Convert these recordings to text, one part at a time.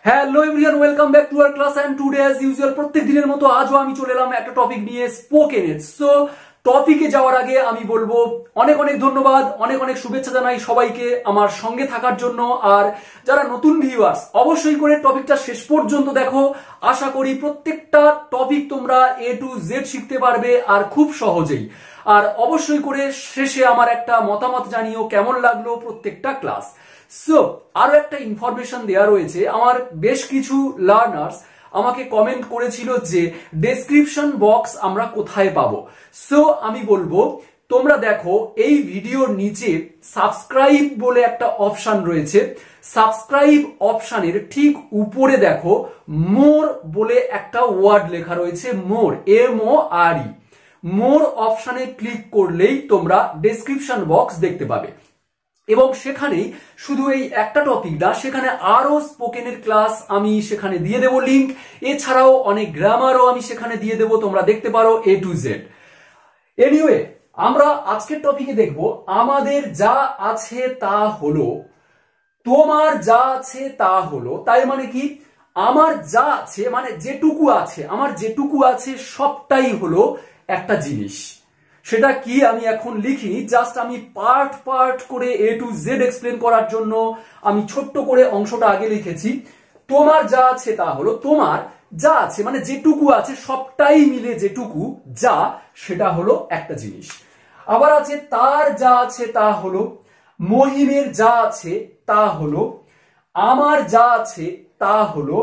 Hello everyone, welcome back to our class and today as usual প্রত্যেক দিনের মতো আজও আমি চলে এলাম একটা টপিক নিয়ে, স্পোকেন। সো টপিকে যাওয়ার আগে আমি বলবো অনেক অনেক ধন্যবাদ, অনেক অনেক শুভেচ্ছা জানাই সবাইকে আমার সঙ্গে থাকার জন্য। আর যারা নতুন ভিউয়ার্স, অবশ্যই করে টপিকটা শেষ পর্যন্ত দেখো। আশা করি প্রত্যেকটা টপিক তোমরা এ টু জেড শিখতে পারবে আর খুব সহজেই। আর অবশ্যই করে শেষে আমার একটা মতামত জানিও কেমন লাগলো প্রত্যেকটা ক্লাস। সো আরো একটা ইনফরমেশন দেওয়া রয়েছে। আমার বেশ কিছু লার্নার্স আমাকে কমেন্ট করেছিল যে ডেসক্রিপশন বক্স আমরা কোথায় পাবো। সো আমি বলবো তোমরা দেখো এই ভিডিওর নিচে সাবস্ক্রাইব বলে একটা অপশন রয়েছে। সাবস্ক্রাইব অপশনের ঠিক উপরে দেখো মোর বলে একটা ওয়ার্ড লেখা রয়েছে, মোর, MORE। মোর অপশনে ক্লিক করলেই তোমরা ডেসক্রিপশন বক্স দেখতে পাবে এবং সেখানেই শুধু এই একটা টপিক না, সেখানে আরো স্পোকেনের ক্লাস আমি সেখানে দিয়ে দেবো লিংক। এছাড়াও অনেক গ্রামারও আমি সেখানে দিয়ে দেবো, তোমরা দেখতে পারো A to Z। এনিওয়ে, আমরা আজকের টপিকে দেখব আমাদের যা আছে তা হলো, তোমার যা আছে তা হলো। তাই মানে কি, আমার যা আছে মানে যেটুকু আছে, আমার যেটুকু আছে সবটাই হলো একটা জিনিস। সেটা কি আমি এখন লিখিনি, জাস্ট আমি পার্ট পার্ট করে A to Z এক্সপ্লেন করার জন্য আমি ছোট্ট করে অংশটা আগে লিখেছি। তোমার যা আছে তা হলো, তোমার যা আছে মানে যেটুকু আছে সবটাই মিলে যেটুকু যা, সেটা হলো একটা জিনিস। আবার আছে তার যা আছে তা হলো, মহিমের যা আছে তা হলো, আমার যা আছে তা হলো,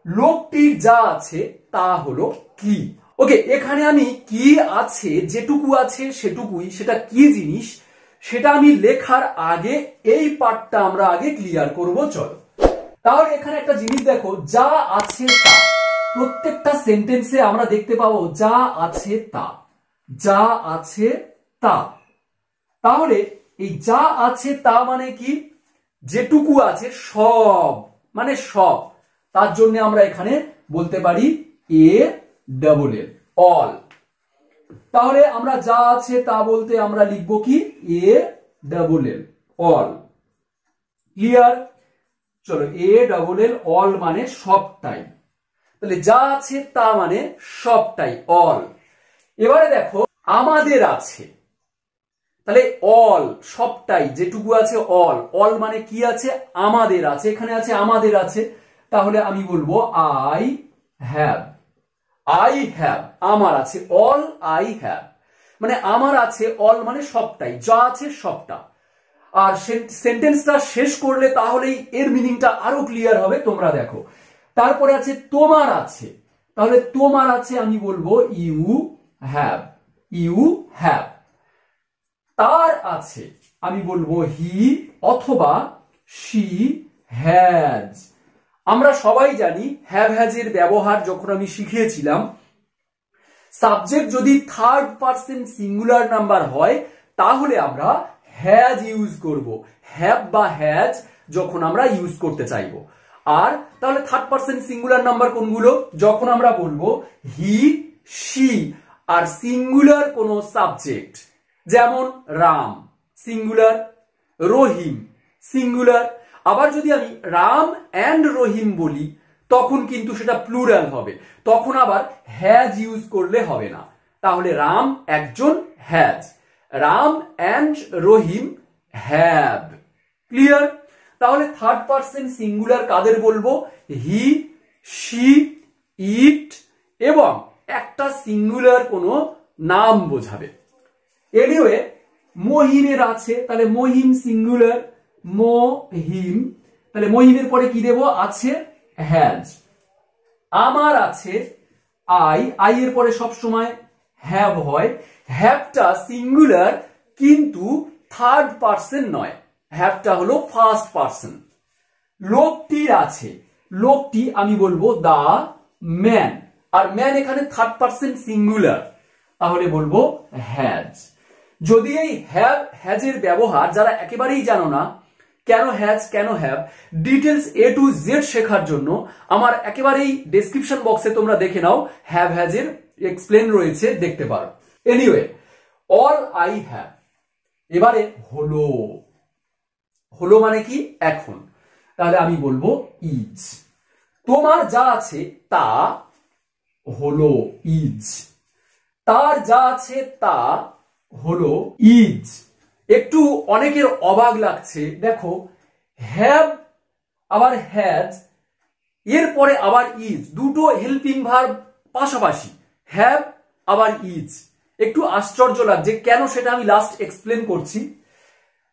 লোকটির যা আছে তা হলো কি। ওকে, এখানে আমি কি আছে, যেটুকু আছে সেটুকুই, সেটা কি জিনিস সেটা আমি লেখার আগে এই পার্টটা আমরা আগে ক্লিয়ার করব। চলো তাহলে এখানে একটা জিনিস দেখো, যা আছে তা। প্রত্যেকটা সেন্টেন্সে আমরা দেখতে পাবো যা আছে তা, যা আছে তা। তাহলে এই যা আছে তা মানে কি, যেটুকু আছে সব, মানে সব। তার জন্য আমরা এখানে বলতে পারি ALL, অল। তাহলে আমরা যা আছে তা বলতে আমরা লিখবো কি ALL, অল। ক্লিয়ার? চলো, ALL, অল মানে সবটাই। তাহলে যা আছে তা মানে সবটাই, অল। এবারে দেখো আমাদের আছে, তাহলে অল, সবটাই, যেটুকু আছে অল। অল মানে কি আছে, আমাদের আছে। এখানে আছে আমাদের আছে, তাহলে আমি বলবো আই হ্যাভ। আই হ্যাভ, আমার আছে, অল আই হ্যাভ মানে আমার আছে, অল মানে সবটাই, যা আছে সবটা। আর সেন্টেন্সটা শেষ করলে তাহলেই এর মিনিংটা আরো ক্লিয়ার হবে। তোমরা দেখো, তারপরে আছে তোমার আছে, তাহলে তোমার আছে আমি বলবো ইউ হ্যাভ, ইউ হ্যাভ। তার আছে আমি বলবো হি অথবা শি হ্যাজ। আমরা সবাই জানি হ্যাভ হ্যাজ এর ব্যবহার যখন আমি শিখিয়েছিলাম, সাবজেক্ট যদি থার্ড পারসন সিঙ্গুলার নাম্বার হয় তাহলে আমরা হ্যাজ ইউজ করব, হ্যাভ বা হ্যাজ যখন আমরা ইউজ করতে চাইবো। আর তাহলে থার্ড পারসন সিঙ্গুলার নাম্বার কোনগুলো, যখন আমরা বলবো হি শি আর সিঙ্গুলার কোন সাবজেক্ট, যেমন রাম সিঙ্গুলার, রহিম সিঙ্গুলার। আবার যদি আমি রাম অ্যান্ড রহিম বলি তখন কিন্তু সেটা প্লুরাল হবে, তখন আবার হ্যাজ ইউজ করলে হবে না। তাহলে রাম একজন has, Ram and Rahim have. Clear? তাহলে থার্ড পারসন সিঙ্গুলার কাদের বলবো, হি শি ইট এবং একটা সিঙ্গুলার কোনো নাম বোঝাবে। এনিওয়ে, মহিমের আছে, তাহলে মহিম সিঙ্গুলার, মহিম, তাহলে মহিমের পরে কি দেব, আছে হ্যাজ। আমার আছে আই, আই এর পরে সব সময় হ্যাভ হয়। হ্যাভটা সিঙ্গুলার কিন্তু থার্ড পারসন নয়, হ্যাভটা হলো ফার্স্ট পারসন। লোকটির আছে, লোকটি আমি বলবো দা ম্যান, আর ম্যান এখানে থার্ড পারসন সিঙ্গুলার, তাহলে বলবো হ্যাজ। যদি এই হ্যাভ হ্যাজ এর ব্যবহার যারা একেবারেই জানো না, কেন হ্যাজ কেন have, details A to Z শেখার জন্য আমার একেবারেই ডেসক্রিপশন বক্সে তোমরা দেখে নাও, হ্যাভ হ্যাজ এর এক্সপ্লেন রয়েছে, দেখতে পারো। Anyway, all I have. এবারে হলো, হলো মানে কি এখন, তাহলে আমি বলবো ইজ। তোমার যা আছে তা হলো ইজ, তার যা আছে তা হলো ইজ। একটু অনেকের অবাক লাগছে, দেখো হ্যাভ আবার হ্যাজ, এরপরে আবার ইজ, দুটো হেল্পিং ভার্ব পাশাপাশি, হ্যাভ আবার ইজ। একটু আশ্চর্য লাগছে কেন, সেটা আমি লাস্ট এক্সপ্লেন করছি।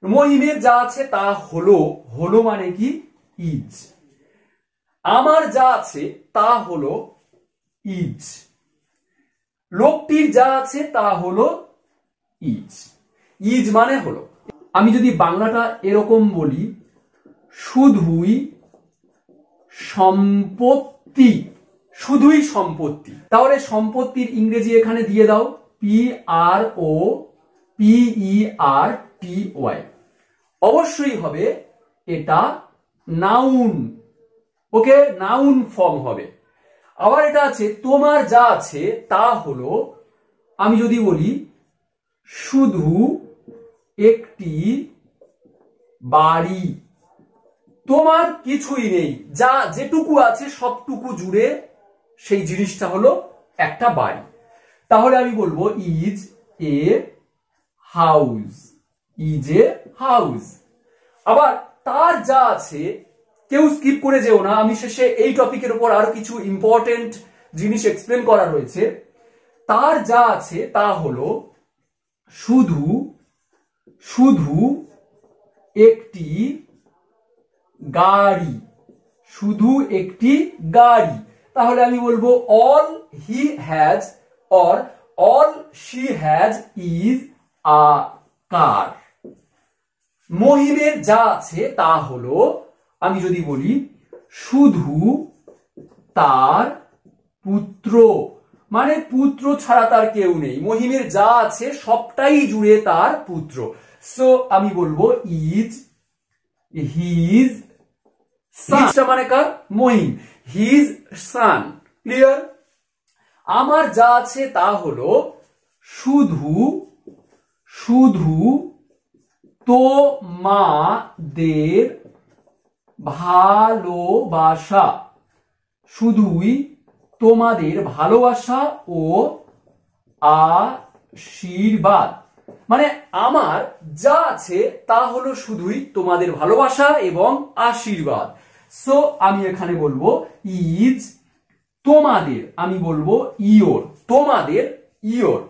মহিমের যা আছে তা হলো, হলো মানে কি ইজ। আমার যা আছে তা হলো ইজ। লোকটির যা আছে তা হলো ইজ। ইজ মানে হলো। আমি যদি বাংলাটা এরকম বলি, শুধুই সম্পত্তি, শুধুই সম্পত্তি, তাহলে সম্পত্তির ইংরেজি এখানে দিয়ে দাও PROPERTY। অবশ্যই হবে এটা নাউন, ওকে, নাউন ফর্ম হবে। আবার এটা আছে তোমার যা আছে তা হলো, আমি যদি বলি শুধু একটি বাড়ি, তোমার কিছুই নেই, যা যেটুকু আছে সবটুকু জুড়ে সেই জিনিসটা হলো একটা বাড়ি, তাহলে আমি বলবো is a house, is a house. আবার তার যা আছে, কেউ স্কিপ করে যেও না, আমি শেষে এই টপিকের উপর আরো কিছু ইম্পর্টেন্ট জিনিস এক্সপ্লেন করা রয়েছে। তার যা আছে তা হলো শুধু, শুধু একটি গাড়ি, শুধু একটি গাড়ি, তাহলে আমি বলবো all he has or all she has is a car. মহিমের যা আছে তা হলো, আমি যদি বলি শুধু তার পুত্র, মানে পুত্র ছাড়া তার কেউ নেই, মহিমের যা আছে সবটাই জুড়ে তার পুত্র। সো আমি বলবো ইজ হিজ সান, মানে কার, মহিম, হিজ সান। ক্লিয়ার? আমার যা আছে তা হলো শুধু, শুধু তোমাদের ভালোবাসা, শুধুই তোমাদের ভালোবাসা ও আশীর্বাদ, মানে আমার যা আছে তা হলো শুধুই তোমাদের ভালোবাসা এবং আশীর্বাদ। সো আমি এখানে বলবো ইজ তোমাদের, আমি বলবো ইয়োর, তোমাদের ইয়োর,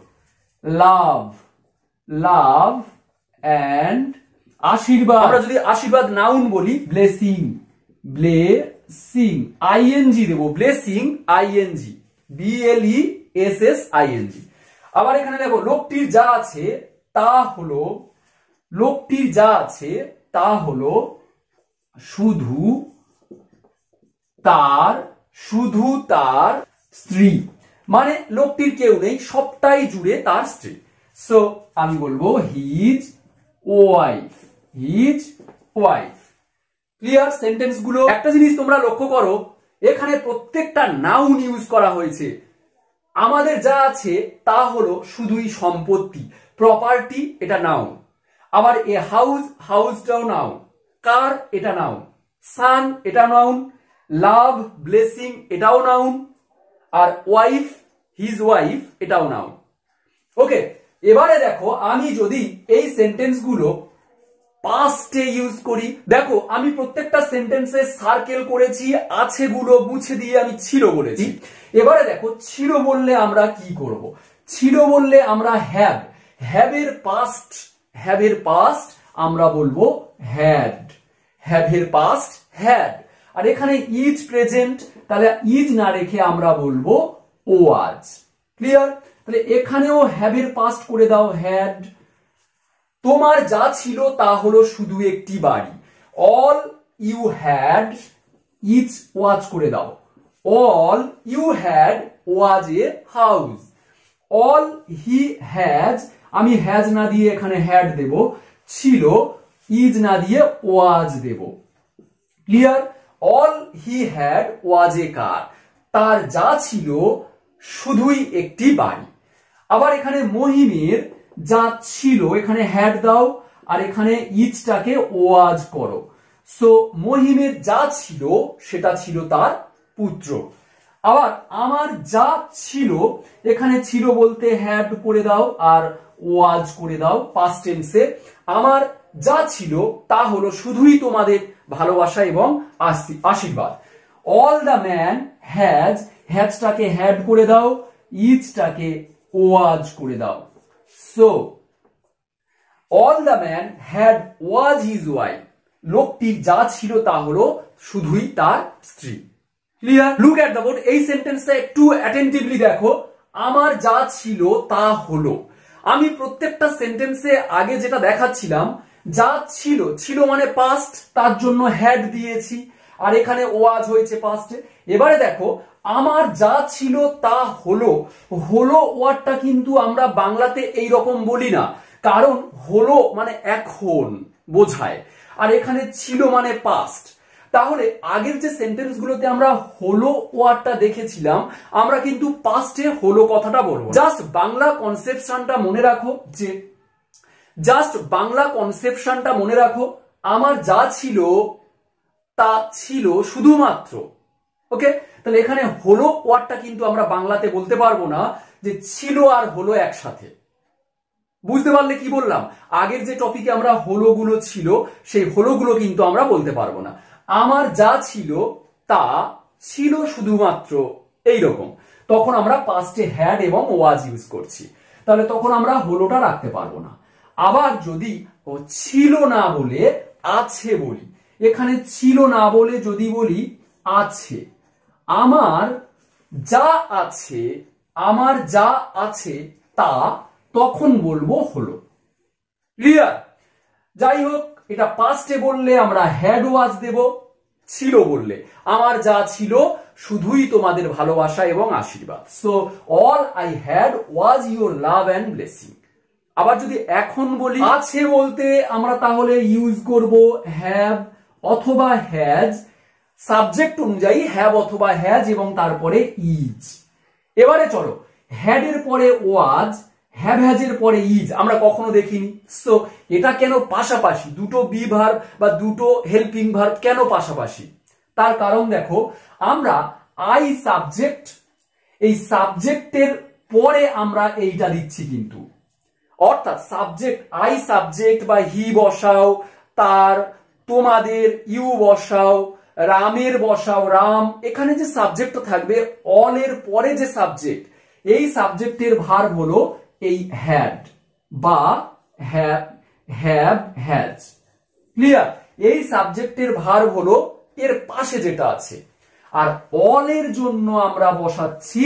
লাভ, লাভ অ্যান্ড আশীর্বাদ। আমরা যদি আশীর্বাদ নাউন বলি ব্লেসিং, ব্লেসিং, আইএনজি দেবো, ব্লেসিং আইএনজি, BLESSING। আবার এখানে দেখো লোকটির যা আছে তা হলো, লোকটির যা আছে তা হলো শুধু তার, শুধু তার স্ত্রী, মানে লোকটির কেউ নেই, সবটাই জুড়ে তার স্ত্রী। সো আমি বলবো his wife, his wife. Clear sentence গুলো? একটা জিনিস তোমরা লক্ষ্য করো, এখানে প্রত্যেকটা নাউন ইউজ করা হয়েছে। আমাদের যা আছে তা হলো শুধুই সম্পত্তি, প্রপার্টি, এটা নাউন। আবার এ হাউস, হাউসটাও নাউন। কার, এটা নাউন। সান, এটা নাউন। লাভ, ব্লেসিং, এটাও নাউন। আর ওয়াইফ, হিজ ওয়াইফ, এটাও নাউন। ওকে, এবারে দেখো আমি যদি এই সেন্টেন্স গুলো পাস্টে ইউজ করি, দেখো আমি প্রত্যেকটা সেন্টেন্সে সার্কেল করেছি, আছে গুলো মুছে দিয়ে আমি ছিল বলেছি। এবারে দেখো ছিল বললে আমরা কি করব? ছিল বললে আমরা হ্যাভ, হ্যাভের পাস্ট, হ্যাভের পাস্ট আমরা বলবো হ্যাড, হ্যাভের পাস্ট হ্যাড। আর এখানে ইজ প্রেজেন্ট, তাহলে ইজ না রেখে আমরা বলবো ওয়াজ। ক্লিয়ার? তাহলে এখানেও হ্যাভের পাস্ট করে দাও হ্যাড। তোমার যা ছিল তা হলো শুধু একটি বাড়ি, all you had is was করে দাও, all you had was a house. All he has, আমি হ্যাজ না দিয়ে এখানে হ্যাড দেব, ছিল ইজ না দিয়ে ওয়াজ দেব। Clear? All he had was a car, তার যা ছিল শুধুই একটি বাড়ি। আবার এখানে মহিমের যা ছিল, এখানে হ্যাড দাও আর এখানে ইজটাকে ওয়াজ করো। সো মহিমের যা ছিল সেটা ছিল তার পুত্র। আবার আমার যা ছিল, এখানে ছিল বলতে হ্যাড করে দাও আর ওয়াজ করে দাও পাস্ট টেন্সে। আমার যা ছিল তা হলো শুধুই তোমাদের ভালোবাসা এবং আশীর্বাদ। অল দ্য ম্যান হ্যাজ, হ্যাজটাকে হ্যাড করে দাও, ইজটাকে ওয়াজ করে দাও। So all the man had was his wife, লোকটির যা ছিল তা হলো শুধুই তার স্ত্রী। Clear? Look at the board. এই সেন্টেন্সটা একটু অ্যাটেন্টিভলি দেখো। আমার যা ছিল তা হলো, আমি প্রত্যেকটা সেন্টেন্সে আগে যেটা দেখাচ্ছিলাম, যা ছিল, ছিল মানে পাস্ট, তার জন্য হ্যাড দিয়েছি, আর এখানে ওয়াজ হয়েছে পাস্টে। এবারে দেখো, আমার যা ছিল তা হলো, হলো ওয়ার্ডটা কিন্তু আমরা বাংলাতে এই রকম বলি না, কারণ হলো মানে এখন বোঝায়, আর এখানে ছিল মানে পাস্ট। তাহলে আগের যে সেন্টেন্স গুলোতে আমরা হলো ওয়ার্ডটা দেখেছিলাম, আমরা কিন্তু পাস্টে হলো কথাটা বলবো। জাস্ট বাংলা কনসেপশনটা মনে রাখো, যে জাস্ট বাংলা কনসেপশনটা মনে রাখো, আমার যা ছিল তা ছিল শুধুমাত্র। ওকে, তাহলে এখানে হলো ওয়ার্ডটা কিন্তু আমরা বাংলাতে বলতে পারবো না যে ছিল আর হলো একসাথে। বুঝতে পারলে কি বললাম? আগের যে টপিকে আমরা হলো গুলো ছিল, সেই হলো গুলো কিন্তু আমরা বলতে পারবো না। আমার যা ছিল তা ছিল শুধুমাত্র এইরকম, তখন আমরা পাস্টে হ্যাড এবং ওয়াজ ইউজ করছি, তাহলে তখন আমরা হলোটা রাখতে পারবো না। আবার যদি ছিল না বলে আছে বলি, এখানে ছিল না বলে যদি বলি আছে, আমার যা আছে, আমার যা আছে তা, তখন বলবো হলো। ক্লিয়ার? যাই হোক, এটা পাস্টে বললে আমরা হ্যাড ওয়াজ দেব, ছিল বললে আমার যা ছিল শুধুই তোমাদের ভালোবাসা এবং আশীর্বাদ। So all I had was your love and blessing. আবার যদি এখন বলি আছে বলতে, আমরা তাহলে ইউজ করব হ্যাভ অথবা হ্যাজ, সাবজেক্ট অনুযায়ী হ্যাভ অথবা হ্যাজ এবং তারপরে ইজ। এবারে চলো, হ্যাড এর পরে ওয়াজ, হ্যাভ হ্যাজের পরে ইজ আমরা কখনো দেখিনি। সো এটা কেন পাশাপাশি, দুটো বি ভার্ব বা দুটো হেল্পিং ভার্ব কেন পাশাপাশি? তার কারণ দেখো, আমরা আই সাবজেক্ট, এই সাবজেক্টের পরে আমরা এইটা দিচ্ছি কিন্তু, অর্থাৎ সাবজেক্ট আই সাবজেক্ট বা হি বসাও, তার তোমাদের ইউ বসাও, রামের বসাও রাম, এখানে যে সাবজেক্টটা থাকবে অল এর পরে যে সাবজেক্ট, এই সাবজেক্টের ভার্ব হলো এই হ্যাড বা হ্যাভ হ্যাজ। ক্লিয়ার? এই সাবজেক্টের ভার্ব হলো এর পাশে যেটা আছে, আর অল এর জন্য আমরা বসাচ্ছি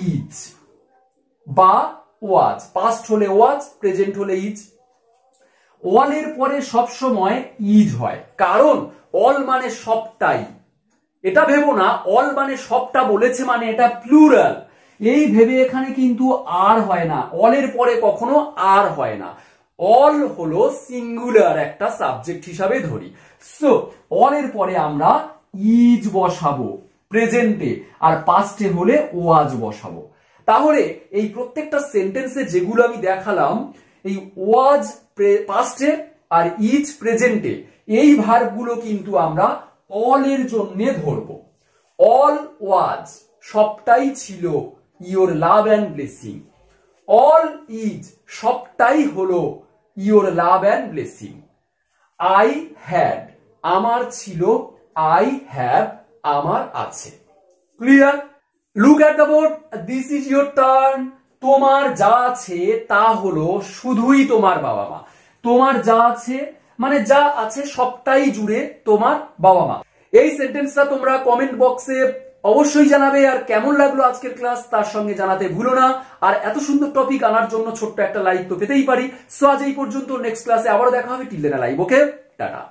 ইজ বা ওয়াজ। পাস্ট হলে ওয়াজ, প্রেজেন্ট হলে ইজ। অল এর পরে সব সময় ইজ হয়, কারণ অল মানে সবটাই। এটা ভেবো না অল মানে সবটা বলেছে মানে এটা প্লুরাল, এই ভেবে এখানে কিন্তু আর হয় না, অল এর পরে কখনো আর হয় না। অল হলো সিঙ্গুলার একটা সাবজেক্ট হিসাবে ধরি। সো অল এর পরে আমরা ইজ বসাবো প্রেজেন্টে, আর পাস্টে হলে ওয়াজ বসাবো। তাহলে এই প্রত্যেকটা সেন্টেন্সে যেগুলো আমি দেখালাম, এই ওয়াজ পাস্টে আর ইজ প্রেজেন্টে, এই ভার্বগুলো কিন্তু আমরা অল এর জন্য ধরবো। অল ওয়াজ সবটাই ছিল your love and blessing. All is সবটাই হলো your love and blessing. I had আমার ছিল, আই হ্যাভ আমার আছে। Clear? Look at the board, this is your turn. তোমার যা আছে তা হলো শুধুই তোমার বাবা মা। তোমার যা আছে মানে যা আছে সবটাই জুড়ে তোমার বাবা মা। এই সেন্টেন্সটা তোমরা কমেন্ট বক্সে অবশ্যই জানাবে, আর কেমন লাগলো আজকের ক্লাস তার সঙ্গে জানাতে ভুলো না। আর এত সুন্দর টপিক আনার জন্য ছোট্ট একটা লাইক তো পেতেই পারি। সো আজ এই পর্যন্ত, নেক্সট ক্লাসে আবারও দেখা হবে। Till then live. Okay, tata.